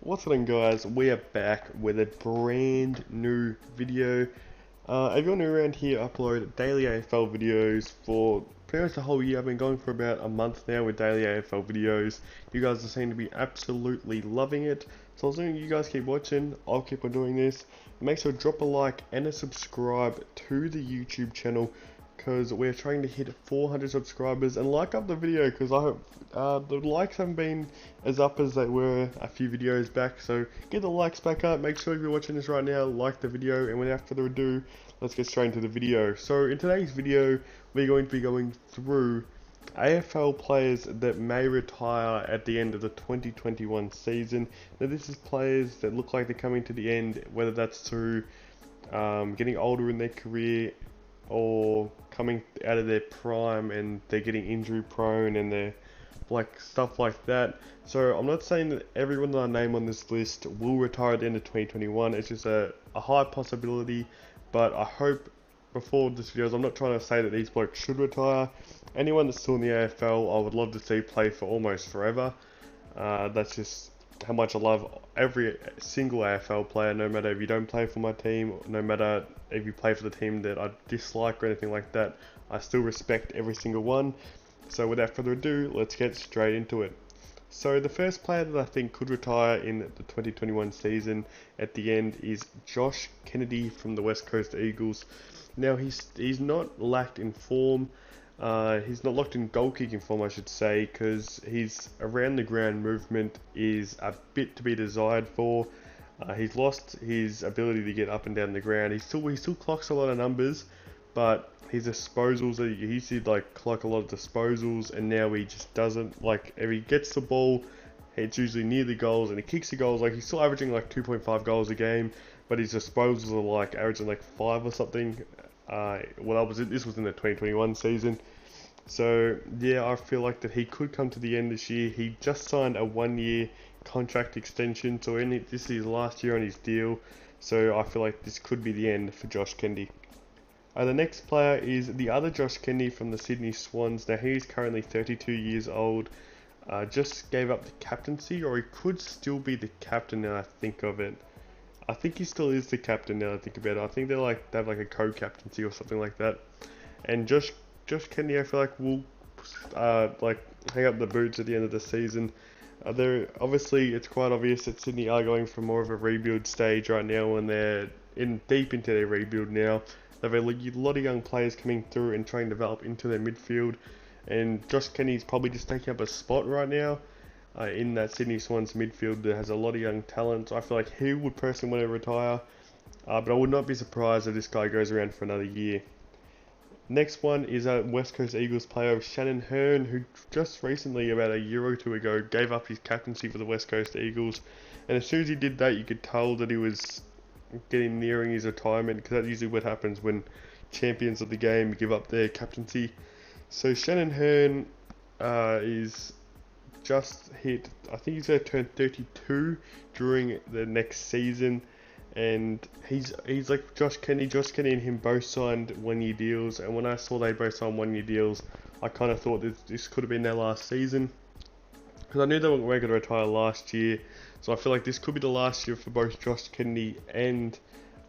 What's going on, guys? We are back with a brand new video. If you're new around here, I upload daily AFL videos for pretty much the whole year. I've been going for about a month now with daily AFL videos. You guys seem to be absolutely loving it. So as long as you guys keep watching, I'll keep on doing this. Make sure to drop a like and a subscribe to the YouTube channel, because we're trying to hit 400 subscribers, and like up the video because I hope the likes haven't been as up as they were a few videos back. So get the likes back up. Make sure if you're watching this right now, like the video, and without further ado, let's get straight into the video. So in today's video, we're going to be going through AFL players that may retire at the end of the 2021 season. Now this is players that look like they're coming to the end, whether that's through getting older in their career, or coming out of their prime and they're getting injury prone and they're like stuff like that. So I'm not saying that everyone that I name on this list will retire at the end of 2021. It's just a high possibility, but I hope before this video, I'm not trying to say that these blokes should retire. Anyone that's still in the AFL, I would love to see play for almost forever. That's just how much I love every single AFL player, no matter if you don't play for my team, no matter if you play for the team that I dislike or anything like that. I still respect every single one. So without further ado, let's get straight into it. So the first player that I think could retire in the 2021 season at the end is Josh Kennedy from the West Coast Eagles. Now he's not lacked in form. He's not locked in goal kicking form, I should say, because his around the ground movement is a bit to be desired for. He's lost his ability to get up and down the ground. He still clocks a lot of numbers, but his disposals, he used to like clock a lot of disposals, and now he just doesn't. Like if he gets the ball, it's usually near the goals, and he kicks the goals. Like he's still averaging like 2.5 goals a game, but his disposals are like averaging like 5 or something. This was in the 2021 season. So yeah, I feel like that he could come to the end this year. He just signed a 1-year contract extension, so this is his last year on his deal. So I feel like this could be the end for Josh Kennedy. The next player is the other Josh Kennedy from the Sydney Swans. Now he's currently 32 years old. Just gave up the captaincy, or he could still be the captain now I think of it. I think he still is the captain now I think about it. I think they have like a co-captaincy or something like that. And Josh Kennedy, I feel like will like hang up the boots at the end of the season. Obviously it's quite obvious that Sydney are going for more of a rebuild stage right now, and they're deep into their rebuild now. They've a lot of young players coming through and trying to develop into their midfield, and Josh Kennedy's probably just taking up a spot right now in that Sydney Swans midfield that has a lot of young talent. So I feel like he would personally want to retire, but I would not be surprised if this guy goes around for another year. Next one is a West Coast Eagles player, SHANNON, who just recently, about a year or two ago, gave up his captaincy for the West Coast Eagles. And as soon as he did that, you could tell that he was nearing his retirement, because that's usually what happens when champions of the game give up their captaincy. So SHANNON is just hit, I think he's going to turn 32 during the next season. And he's like Josh Kennedy and him both signed 1-year deals, and when I saw they both signed 1-year deals, I kind of thought this could have been their last season, because I knew they weren't going to retire last year. So I feel like this could be the last year for both Josh Kennedy and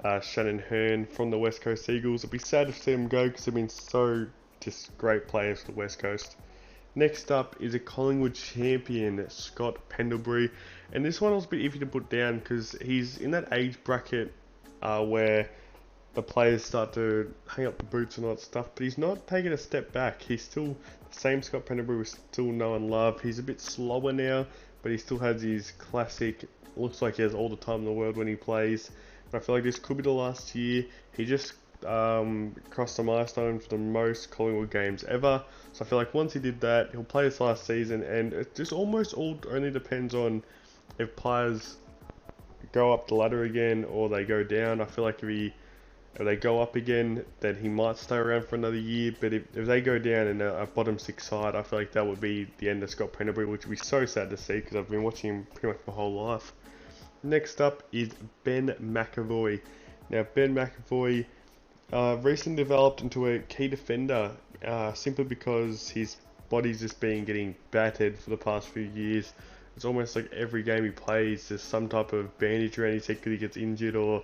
SHANNON from the West Coast Eagles. It'd be sad to see them go, because they've been so just great players for the West Coast. Next up is a Collingwood champion, Scott Pendlebury. And this one was a bit iffy to put down, because he's in that age bracket where the players start to hang up the boots and all that stuff. But he's not taking a step back. He's still the same Scott Pendlebury we still know and love. He's a bit slower now, but he still has his classic, looks like he has all the time in the world when he plays. But I feel like this could be the last year. He just crossed the milestone for the most Collingwood games ever. So I feel like once he did that, he'll play this last season, and it just almost all only depends on if players go up the ladder again or they go down. I feel like if they go up again, then he might stay around for another year. But if they go down in a bottom 6 side, I feel like that would be the end of Scott Pendlebury, which would be so sad to see, because I've been watching him pretty much my whole life. Next up is Ben McEVOY. Now Ben McEVOY recently developed into a key defender, simply because his body's just been getting battered for the past few years. It's almost like every game he plays, there's some type of bandage around his head because he gets injured, or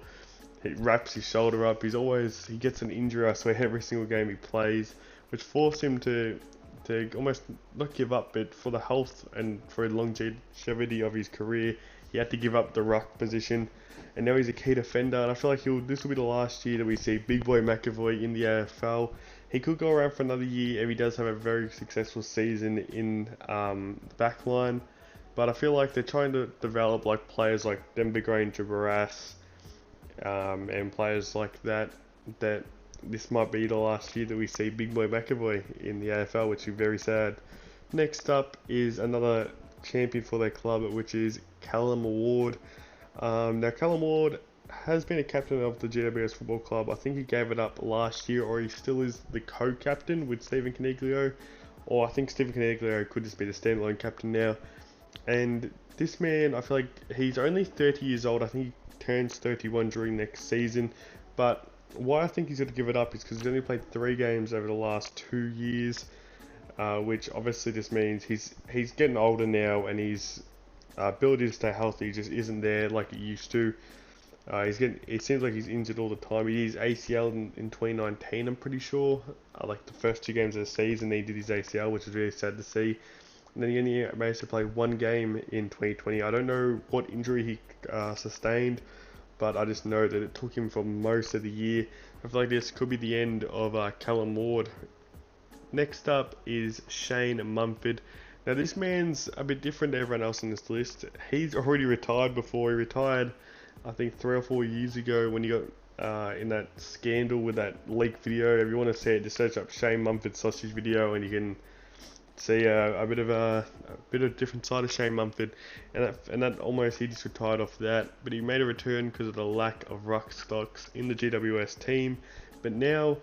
he wraps his shoulder up. He gets an injury, I swear, every single game he plays, which forced him to almost not give up, but for the health and for the longevity of his career, he had to give up the ruck position. And now he's a key defender, and I feel like this will be the last year that we see big boy MCEVOY in the AFL. He could go around for another year if he does have a very successful season in the back line. But I feel like they're trying to develop like players like BURGOYNE, and players like that this might be the last year that we see big boy MCEVOY in the AFL, which is very sad. Next up is another champion for their club, which is CALLUM Award. Now CALLUM Award has been a captain of the GWS Football Club. I think he gave it up last year, or he still is the co-captain with Stephen Coniglio, or I think Stephen Coniglio could just be the standalone captain now. And this man, I feel like he's only 30 years old. I think he turns 31 during next season. But why I think he's going to give it up is because he's only played 3 games over the last 2 years, which obviously just means he's getting older now, and his ability to stay healthy just isn't there like it used to. It seems like he's injured all the time. He did his ACL in 2019, I'm pretty sure. Like the first 2 games of the season, he did his ACL, which is really sad to see. And then he only managed to play 1 game in 2020. I don't know what injury he sustained, but I just know that it took him for most of the year. I feel like this could be the end of CALLUM Award. Next up is Shane Mumford. Now this man's a bit different to everyone else on this list. He's already retired before. He retired, I think, 3 or 4 years ago when he got in that scandal with that leak video. If you want to see it, just search up Shane Mumford sausage video, and you can see a bit of different side of Shane Mumford, and that almost he just retired off that. But he made a return because of the lack of ruck stocks in the GWS team. But now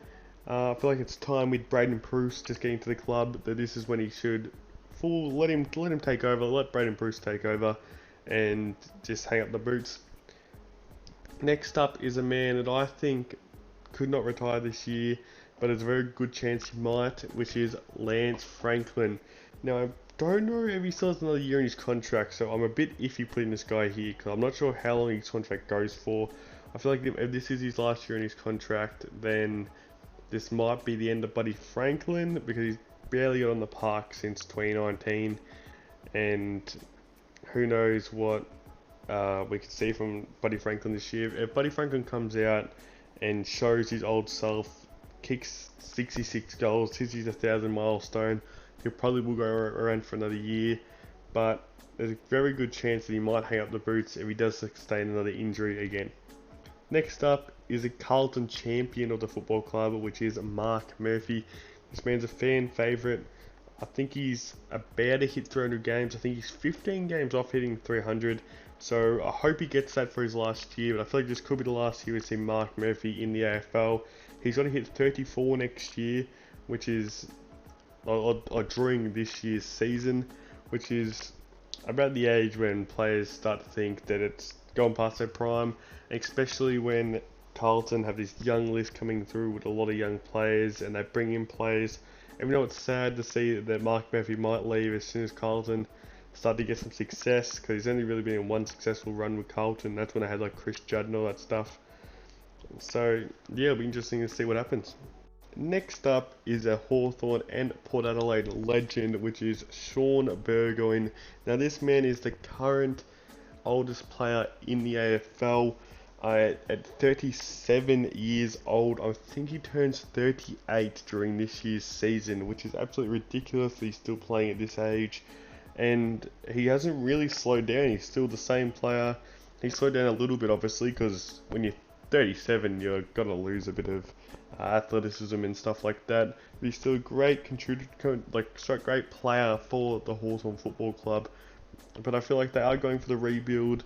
I feel like it's time with Braden Bruce just getting to the club that this is when he should let him take over, let Braden Bruce take over, and just hang up the boots. Next up is a man that I think could not retire this year, but there's a very good chance he might, which is Lance Franklin. Now, I don't know if he still has another year in his contract, so I'm a bit iffy putting this guy here, because I'm not sure how long his contract goes for. I feel like if this is his last year in his contract, then this might be the end of Buddy Franklin, because he's barely got on the park since 2019, and who knows what we could see from Buddy Franklin this year. If Buddy Franklin comes out and shows his old self, kicks 66 goals, hits his 1,000 milestone, he probably will go around for another year, but there's a very good chance that he might hang up the boots if he does sustain another injury again. Next up is a Carlton champion of the football club, which is Mark Murphy. This man's a fan favourite. I think he's about to hit 300 games. I think he's 15 games off hitting 300. So I hope he gets that for his last year, but I feel like this could be the last year we see Mark Murphy in the AFL. He's got to hit 34 next year, which is or during this year's season, which is about the age when players start to think that it's gone past their prime, especially when Carlton have this young list coming through with a lot of young players, and they bring in players. And we know it's sad to see that Mark Murphy might leave as soon as Carlton start to get some success, because he's only really been in one successful run with Carlton. That's when they had like Chris Judd and all that stuff. So yeah, it'll be interesting to see what happens. Next up is a Hawthorn and Port Adelaide legend, which is Shaun Burgoyne. Now this man is the current oldest player in the AFL. At 37 years old. I think he turns 38 during this year's season, which is absolutely ridiculous that he's still playing at this age. And he hasn't really slowed down. He's still the same player. He slowed down a little bit, obviously, because when you're 37, you've got to lose a bit of athleticism and stuff like that. But he's still a great great player for the Hawthorn Football Club. But I feel like they are going for the rebuild.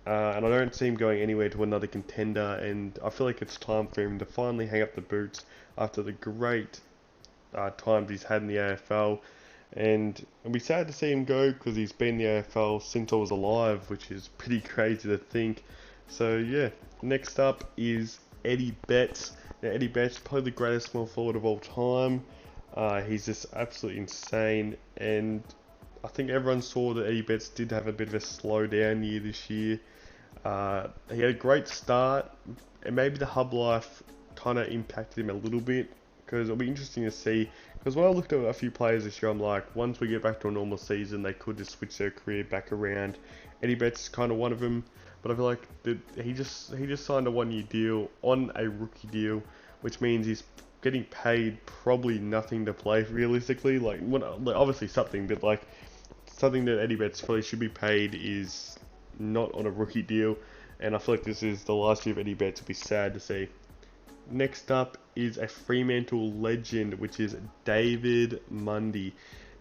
And I don't see him going anywhere to another contender, and I feel like it's time for him to finally hang up the boots after the great times he's had in the AFL. And it'll be sad to see him go, because he's been in the AFL since I was alive, which is pretty crazy to think. So yeah, next up is Eddie Betts. Now Eddie Betts, probably the greatest small forward of all time. He's just absolutely insane, and I think everyone saw that Eddie Betts did have a bit of a slowdown year this year. He had a great start, and maybe the hub life kind of impacted him a little bit, because it'll be interesting to see. Because when I looked at a few players this year, I'm like, once we get back to a normal season, they could just switch their career back around. Eddie Betts is kind of one of them, but I feel like he just signed a 1-year deal on a rookie deal, which means he's getting paid probably nothing to play realistically. Like obviously something, but like something that Eddie Betts probably should be paid is not on a rookie deal, and I feel like this is the last year of Eddie Betts. It'll be sad to see. Next up is a Fremantle legend, which is David Mundy.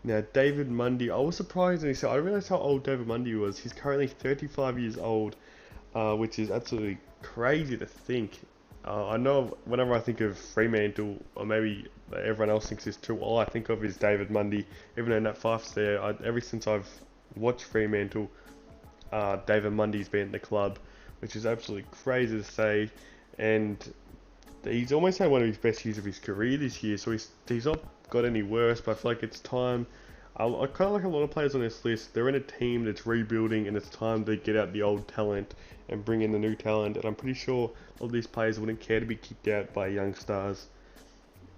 Now, David Mundy, I was surprised when he said, I didn't realize how old David Mundy was. He's currently 35 years old, which is absolutely crazy to think. I know whenever I think of Fremantle, or maybe everyone else thinks this too, all I think of is David Mundy. Even though Nat Fyfe's there, ever since I've watched Fremantle, David Mundy's been at the club, which is absolutely crazy to say. And he's almost had one of his best years of his career this year, so he's not got any worse, but I feel like it's time. I kind of like a lot of players on this list. They're in a team that's rebuilding, and it's time to get out the old talent and bring in the new talent, and I'm pretty sure all these players wouldn't care to be kicked out by young stars.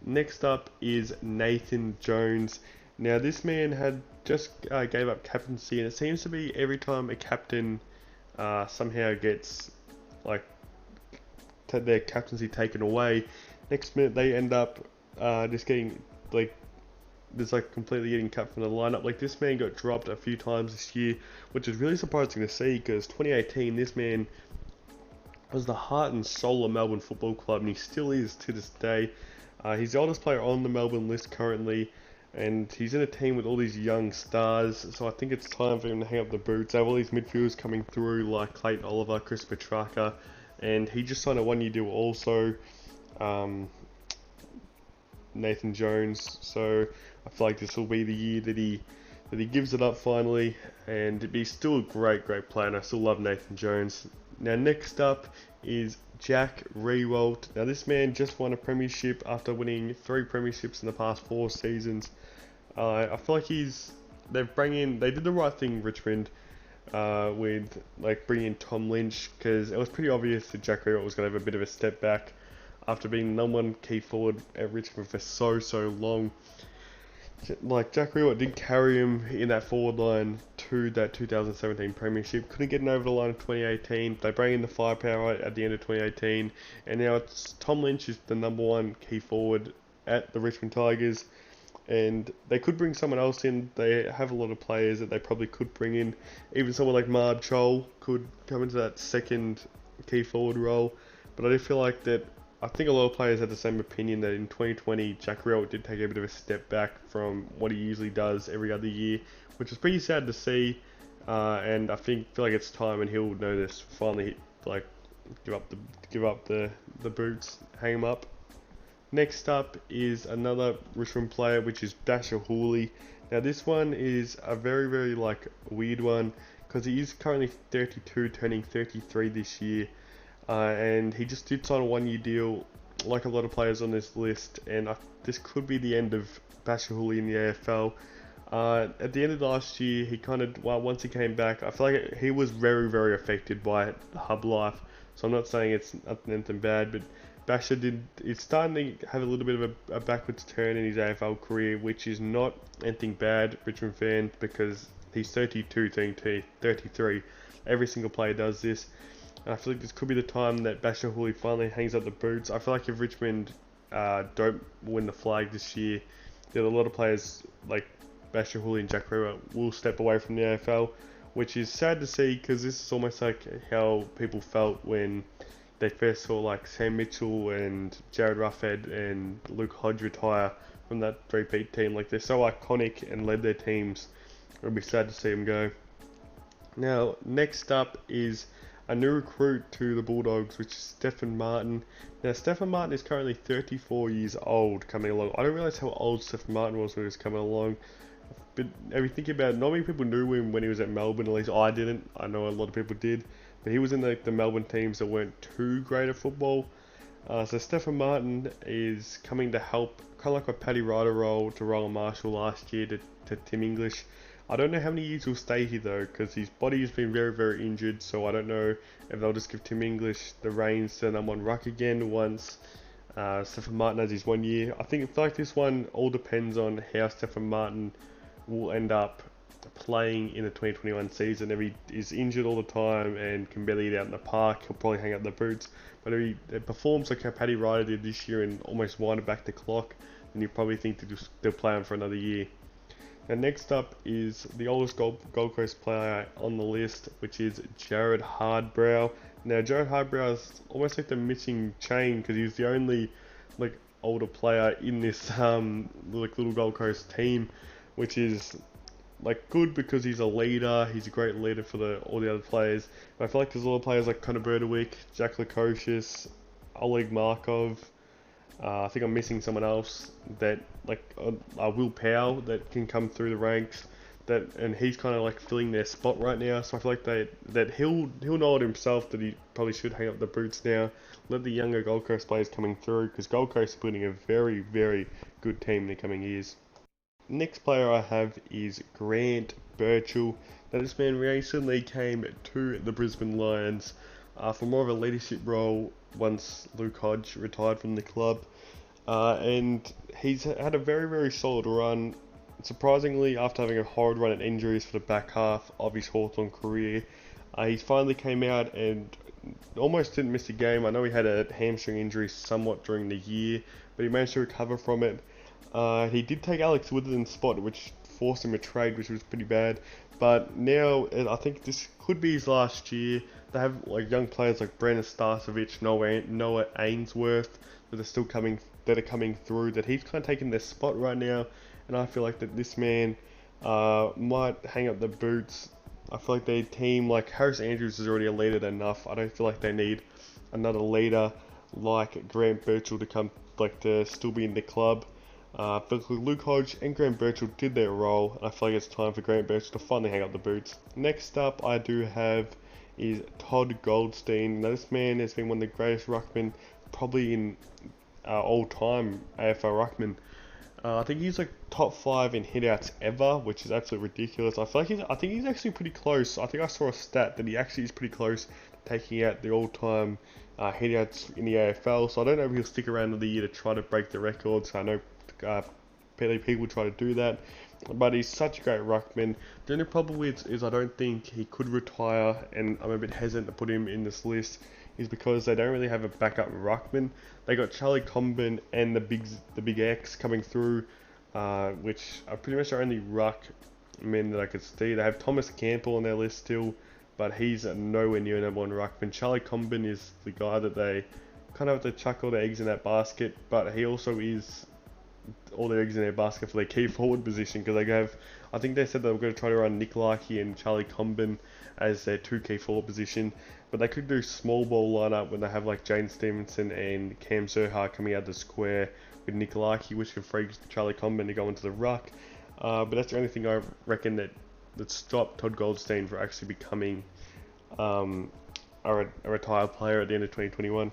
Next up is Nathan Jones. Now, this man had just gave up captaincy, and it seems to be every time a captain somehow gets like their captaincy taken away, next minute they end up just getting completely getting cut from the lineup. Like, this man got dropped a few times this year, which is really surprising to see, because 2018 this man was the heart and soul of Melbourne Football Club, and he still is to this day. He's the oldest player on the Melbourne list currently, and he's in a team with all these young stars, so I think it's time for him to hang up the boots. They have all these midfielders coming through like Clayton Oliver, Chris Petrarca, and he just signed a 1-year deal also, Nathan Jones. So I feel like this will be the year that he gives it up finally, and he's still a great player, and I still love Nathan Jones. Now, next up is Jack Riewoldt. Now, this man just won a premiership after winning 3 premierships in the past 4 seasons. I feel like they did the right thing, Richmond, with bringing in Tom Lynch, because it was pretty obvious that Jack Riewoldt was going to have a bit of a step back after being the #1 key forward at Richmond for so long. Like, Jack Riewoldt did carry him in that forward line to that 2017 premiership. Couldn't get him over the line in 2018. They bring in the firepower at the end of 2018, and now it's Tom Lynch is the #1 key forward at the Richmond Tigers. And they could bring someone else in. They have a lot of players that they probably could bring in. Even someone like BIRCHALL could come into that second key forward role. But I do feel like that. I think a lot of players had the same opinion that in 2020, Jack Riewoldt did take a bit of a step back from what he usually does every other year, which is pretty sad to see. And I feel like it's time, and he'll know this. Finally, give up the boots, hang him up. Next up is another Richmond player, which is Basher Hooley. Now, this one is a very weird one, because he is currently 32, turning 33 this year. And he just did sign a 1-year deal, like a lot of players on this list, and this could be the end of Basher Hooley in the AFL. At the end of last year, once he came back, I feel like he was very affected by the hub life, so I'm not saying it's anything bad, but Basher is starting to have a little bit of a backwards turn in his AFL career, which is not anything bad, Richmond fans, because he's 32, turning 33. Every single player does this. And I feel like this could be the time that Basher Hooley finally hangs up the boots. I feel like if Richmond don't win the flag this year, there are a lot of players like Basher Hooley and Jack Riewoldt will step away from the AFL, which is sad to see, because this is almost like how people felt when they first saw Sam Mitchell and Jared Ruffhead and Luke Hodge retire from that 3-peat team. They're so iconic and led their teams. It would be sad to see them go. Now, next up is a new recruit to the Bulldogs, which is Stefan Martin. Now, Stefan Martin is currently 34 years old, coming along. I didn't realise how old Stefan Martin was when he was coming along. But if you think about it, not many people knew him when he was at Melbourne, at least I didn't. I know a lot of people did. But he was in the Melbourne teams that weren't too great at football. So Stefan Martin is coming to help, kind of like a Paddy Ryder role to Roland Marshall last year to Tim English. I don't know how many years he'll stay here though, because his body has been very injured, so I don't know if they'll just give Tim English the reins to number 1 ruck again once Stefan Martin has his 1 year. I feel like this one all depends on how Stefan Martin will end up playing in the 2021 season. If he is injured all the time and can barely get out in the park, he'll probably hang up the boots. But if he performs like how Paddy Ryder did this year and almost winded back the clock, then you probably think they'll play him for another year. Now next up is the oldest Gold Coast player on the list, which is JARROD HARBROW. Now JARROD HARBROW is almost like the missing chain, because he's the only like older player in this like little Gold Coast team, which is like good because he's a leader. He's a great leader for all the other players. And I feel like there's a lot of players like Connor Berdewick, Jack Lukosius, Oleg Markov. I think I'm missing someone else that like Will Powell that can come through the ranks. And he's kind of like filling their spot right now. So I feel like that he'll know it himself that he probably should hang up the boots now. Let the younger Gold Coast players coming through, because Gold Coast is building a very good team in the coming years. Next player I have is Grant Birchall. Now this man recently came to the Brisbane Lions for more of a leadership role once Luke Hodge retired from the club, and he's had a very solid run. Surprisingly, after having a horrid run at injuries for the back half of his Hawthorn career, he finally came out and almost didn't miss a game. I know he had a hamstring injury somewhat during the year, but he managed to recover from it. He did take Alex Witherden's spot, which forced him a trade, which was pretty bad. But now I think this could be his last year. They have like young players like Brandon Starcevich, Noah Ainsworth that are coming through. That he's kind of taking their spot right now, and I feel like that this man might hang up the boots. I feel like their team, like Harris Andrews, is already a leader enough. I don't feel like they need another leader like Grant Birchall to come to still be in the club. But Luke Hodge and Grant Birchall did their role, and I feel like it's time for Grant Birchall to finally hang up the boots. Next up I do have is TODD Goldstein. Now this man has been one of the greatest ruckmen probably in all time AFL ruckmen. I think he's like top 5 in hitouts ever, which is absolutely ridiculous. I think he's actually pretty close. I think I saw a stat that he actually is pretty close to taking out the all-time hitouts in the AFL. So I don't know if he'll stick around another year to try to break the records. I know people try to do that, but he's such a great ruckman. The only problem is I don't think he could retire, and I'm a bit hesitant to put him in this list, is because they don't really have a backup ruckman. They got Charlie Comben and the big X coming through, which are pretty much the only ruckmen that I could see. They have Thomas Campbell on their list still, but he's nowhere near number 1 ruckman. Charlie Comben is the guy that they kind of have to chuck all their eggs in that basket, but he also is all their eggs in their basket for their key forward position, because they have, I think they said they were going to try to run Nick Larkey and Charlie Comben as their 2 key forward position, but they could do small ball lineup when they have like Jane Stevenson and Cam Zurhaar coming out of the square with Nick Larkey, which could free Charlie Comben to go into the ruck. But that's the only thing I reckon that stopped TODD Goldstein for actually becoming a retired player at the end of 2021.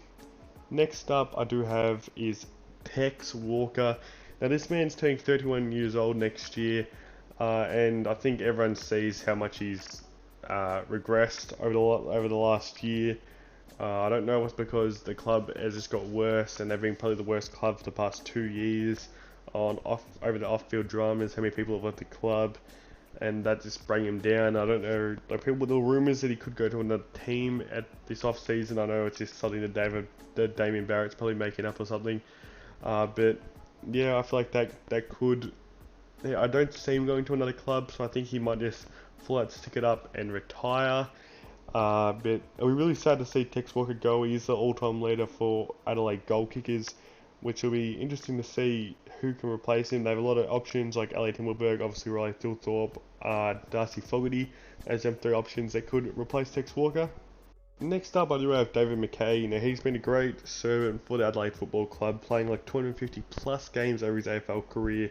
Next up I do have is Tex Walker. Now this man's turning 31 years old next year, and I think everyone sees how much he's regressed over the last year. I don't know if it's because the club has just got worse, and they've been probably the worst club for the past 2 years over the off-field dramas. How many people have left the club, and that just bring him down. I don't know. Like people, the rumours that he could go to another team at this off season. I know it's just something that Damien Barrett's probably making up or something. But yeah, I feel like that could. Yeah, I don't see him going to another club, so I think he might just full out stick it up and retire. But we're really sad to see Tex Walker go. He's the all-time leader for Adelaide goal kickers, which will be interesting to see who can replace him. They have a lot of options like Elliot Himmelberg, obviously Riley Thilthorpe, Darcy Fogarty as them 3 options that could replace Tex Walker. Next up I do have David MACKAY. Now he's been a great servant for the Adelaide Football Club, playing like 250 plus games over his AFL career,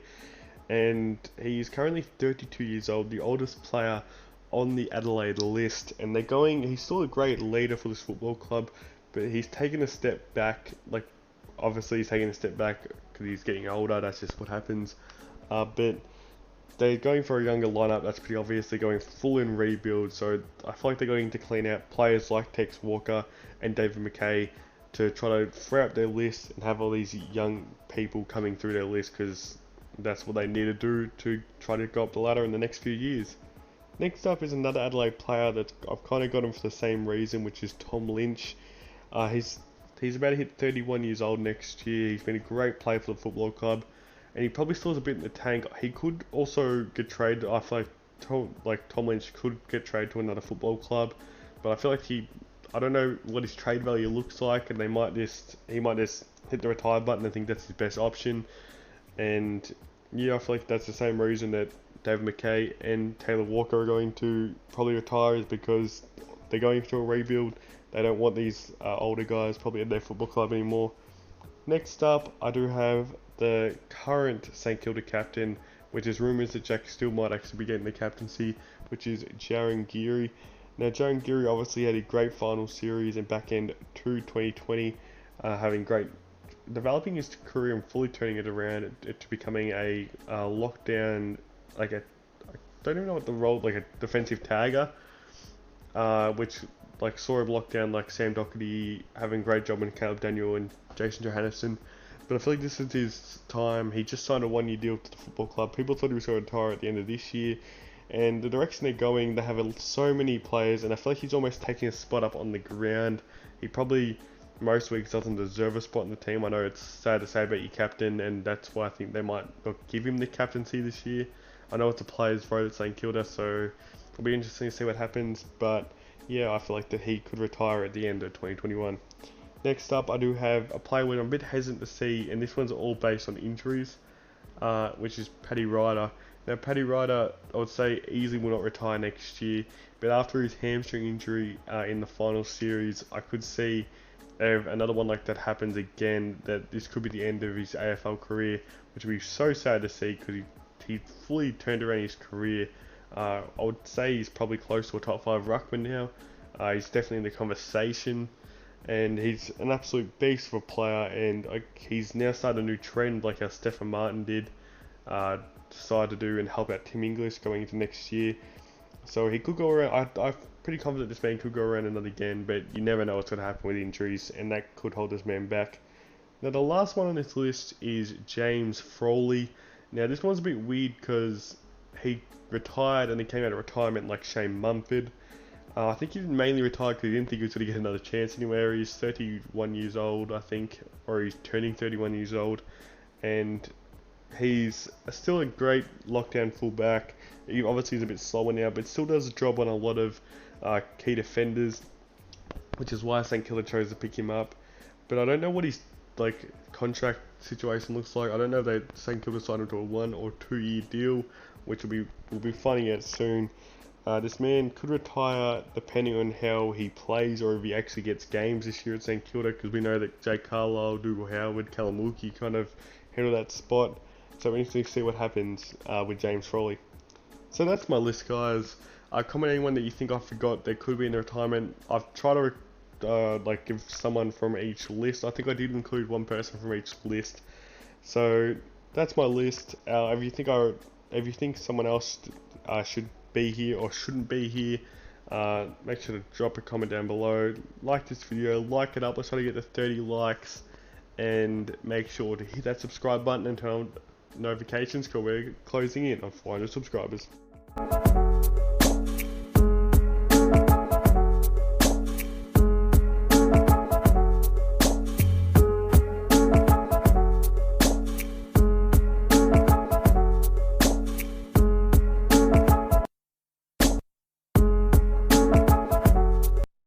and he's currently 32 years old, the oldest player on the Adelaide list, and he's still a great leader for this football club, but he's taken a step back. Like obviously he's taking a step back because he's getting older, that's just what happens, but they're going for a younger lineup, that's pretty obvious. They're going full in rebuild, so I feel like they're going to clean out players like Tex Walker and David McKay to try to free up their list and have all these young people coming through their list, because that's what they need to do to try to go up the ladder in the next few years. Next up is another Adelaide player that I've kind of got him for the same reason, which is Tom Lynch. He's about to hit 31 years old next year. He's been a great player for the football club, and he probably still has a bit in the tank. He could also get traded. I feel like Tom Lynch could get traded to another football club, but I feel like I don't know what his trade value looks like, and he might just hit the retire button. I think that's his best option, and yeah, I feel like that's the same reason that David McKay and Taylor Walker are going to probably retire, is because they're going through a rebuild. They don't want these older guys probably at their football club anymore. Next up, I do have the current St Kilda captain, which is rumours that Jack Steele might actually be getting the captaincy, which is JARRYN GEARY. Now, JARRYN GEARY obviously had a great final series and back end to 2020, developing his career and fully turning it around to becoming a lockdown, I don't even know what the role, like a defensive tagger, which saw him lock down Sam Doherty, having a great job in Caleb Daniel and Jason Johannesson. But I feel like this is his time. He just signed a 1-year deal to the football club. People thought he was going to retire at the end of this year, and the direction they're going, they have so many players, and I feel like he's almost taking a spot up on the ground. He probably most weeks doesn't deserve a spot in the team. I know it's sad to say about your captain, and that's why I think they might not give him the captaincy this year. I know it's a players' vote at St Kilda, so it'll be interesting to see what happens, but yeah, I feel like that he could retire at the end of 2021. Next up, I do have a player I'm a bit hesitant to see, and this one's all based on injuries, which is Paddy RYDER. Now, Paddy RYDER, I would say, easily will not retire next year, but after his hamstring injury in the final series, I could see if another one like that happens again, that this could be the end of his AFL career, which would be so sad to see, because he fully turned around his career. I would say he's probably close to a top 5 ruckman now. He's definitely in the conversation, and he's an absolute beast of a player, and he's now started a new trend like how Stefan Martin did, decided to do and help out Tim English going into next year. So he could go around. I'm pretty confident this man could go around another again, but you never know what's going to happen with injuries, and that could hold this man back. Now, the last one on this list is James FRAWLEY. Now, this one's a bit weird because he retired and he came out of retirement like Shane Mumford. I think he mainly retired because he didn't think he was going to get another chance anywhere. He's 31 years old, I think, or he's turning 31 years old, and he's still a great lockdown fullback. He obviously is a bit slower now, but still does a job on a lot of key defenders, which is why St Kilda chose to pick him up. But I don't know what his contract situation looks like. I don't know if they St Kilda signed him to a 1 or 2 year deal, which we'll be finding out soon. This man could retire depending on how he plays, or if he actually gets games this year at St Kilda, because we know that Jake Carlisle, Dougal Howard, Callum Wilkie kind of handle that spot. So we're interested to see what happens with James FRAWLEY. So that's my list, guys. Comment anyone that you think I forgot that could be in retirement. I've tried to give someone from each list. I think I did include one person from each list. So that's my list. If you think someone else should be here or shouldn't be here, make sure to drop a comment down below. Like this video, like it up. Let's try to get to 30 likes, and make sure to hit that subscribe button and turn on notifications, because we're closing in on 400 subscribers.